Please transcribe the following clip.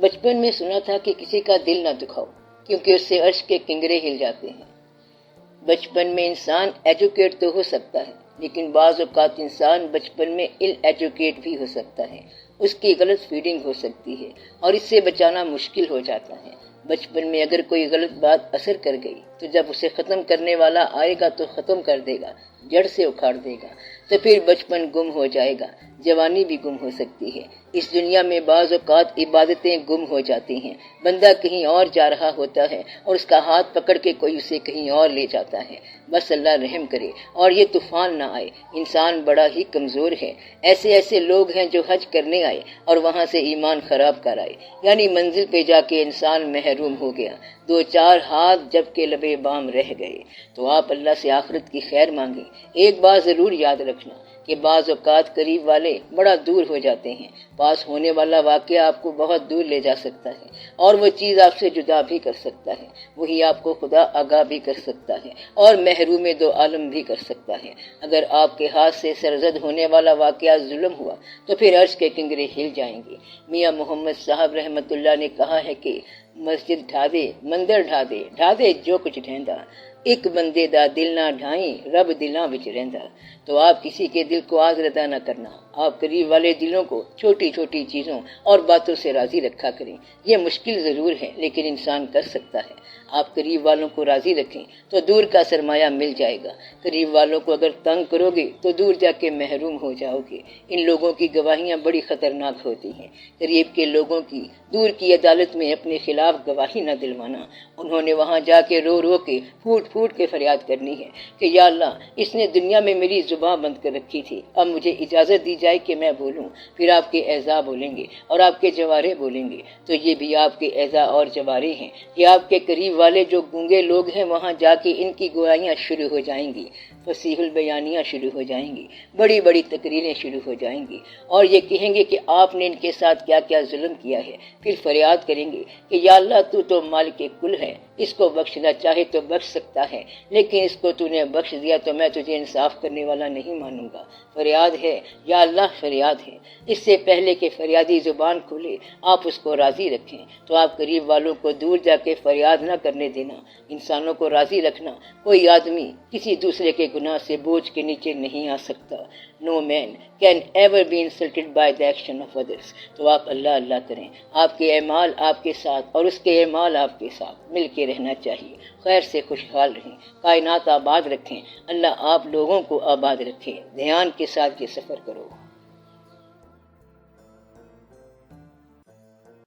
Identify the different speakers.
Speaker 1: بچپن میں سنا تھا کہ کسی کا دل نہ دکھاؤ کیونکہ اس سے عرش کے کنگرے ہل جاتے ہیں۔ بچپن میں انسان ایجوکیٹ تو ہو سکتا ہے، لیکن بعض اوقات انسان بچپن میں ان ایجوکیٹ بھی ہو سکتا ہے۔ اس کی غلط فیڈنگ ہو سکتی ہے اور اس سے بچانا مشکل ہو جاتا ہے۔ بچپن میں اگر کوئی غلط بات اثر کر گئی تو جب اسے ختم کرنے والا آئے گا تو ختم کر دے گا، جڑ سے اکھاڑ دے گا، تو پھر بچپن گم ہو جائے گا، جوانی بھی گم ہو سکتی ہے۔ اس دنیا میں بعض اوقات عبادتیں گم ہو جاتی ہیں، بندہ کہیں اور جا رہا ہوتا ہے اور اس کا ہاتھ پکڑ کے کوئی اسے کہیں اور لے جاتا ہے۔ بس اللہ رحم کرے اور یہ طوفان نہ آئے۔ انسان بڑا ہی کمزور ہے۔ ایسے لوگ ہیں جو حج کرنے آئے اور وہاں سے ایمان خراب کر آئے، یعنی منزل پہ جا کے انسان محروم ہو گیا، 2-4 ہاتھ جب کے لبے بام رہ گئے۔ تو آپ اللہ سے آخرت کی خیر مانگیں۔ ایک بات ضرور یاد رکھنا کہ بعض اوقات قریب والے بڑا دور ہو جاتے ہیں۔ پاس ہونے والا واقعہ آپ کو بہت دور لے جا سکتا ہے اور وہ چیز آپ سے جدا بھی کر سکتا ہے۔ وہی آپ کو خدا آگاہ بھی کر سکتا ہے اور محروم دو عالم بھی کر سکتا ہے۔ اگر آپ کے ہاتھ سے سرزد ہونے والا واقعہ ظلم ہوا تو پھر عرش کے کنگرے ہل جائیں گے۔ میاں محمد صاحب رحمۃ اللہ نے کہا ہے کہ مسجد ڈھا دے، مندر ڈھا دے جو کچھ ڈھیندا، ایک بندے دا دل نہ ڈھائیں، رب دلاں وچ رہندا۔ تو آپ کسی کے دل کو آزردہ نہ کرنا، آپ قریب والے دلوں کو چھوٹی چھوٹی چیزوں اور باتوں سے راضی رکھا کریں۔ یہ مشکل ضرور ہے لیکن انسان کر سکتا ہے۔ آپ قریب والوں کو راضی رکھیں تو دور کا سرمایہ مل جائے گا۔ قریب والوں کو اگر تنگ کرو گے تو دور جا کے محروم ہو جاؤ گے۔ ان لوگوں کی گواہیاں بڑی خطرناک ہوتی ہیں۔ قریب کے لوگوں کی دور کی عدالت میں اپنے خلاف گواہی نہ دلوانا۔ انہوں نے وہاں جا کے رو رو کے پھوٹ کے فریاد کرنی ہے کہ یا اللہ، اس نے دنیا میں میری زبان بند کر رکھی تھی، اب مجھے اجازت دی جائے کہ میں بولوں۔ پھر آپ کے اعضاء بولیں گے اور آپ کے جوارے بولیں گے، تو یہ بھی آپ کے اعضاء اور جوارے ہیں۔ یہ آپ کے قریب والے جو گونگے لوگ ہیں وہاں جا کے ان کی گوائیاں شروع ہو جائیں گی، فصیح البیانیاں شروع ہو جائیں گی، بڑی بڑی تقریریں شروع ہو جائیں گی اور یہ کہیں گے کہ آپ نے ان کے ساتھ کیا کیا ظلم کیا ہے۔ پھر فریاد کریں گے کہ یا اللہ، تو مالک کل ہے، اس کو بخشنا چاہے تو بخش سکتا ہے، لیکن اس کو تو نے بخش دیا تو میں تجھے انصاف کرنے والا نہیں مانوں گا۔ فریاد ہے یا اللہ، فریاد ہے۔ اس سے پہلے کہ فریادی زبان کھلے آپ اس کو راضی رکھیں۔ تو آپ قریب والوں کو دور جا کے فریاد نہ کرنے دینا، انسانوں کو راضی رکھنا۔ کوئی آدمی کسی دوسرے کے گناہ سے بوجھ کے نیچے نہیں آ سکتا۔ No man can ever be insulted by the action of others۔ تو آپ اللہ کریں، آپ کے اعمال آپ کے ساتھ اور اس کے اعمال آپ کے ساتھ مل کے رہنا چاہیے۔ خیر سے خوشحال رہیں، کائنات آباد رکھیں، اللہ آپ لوگوں کو آباد رکھے۔ دھیان کے ساتھ یہ سفر کرو۔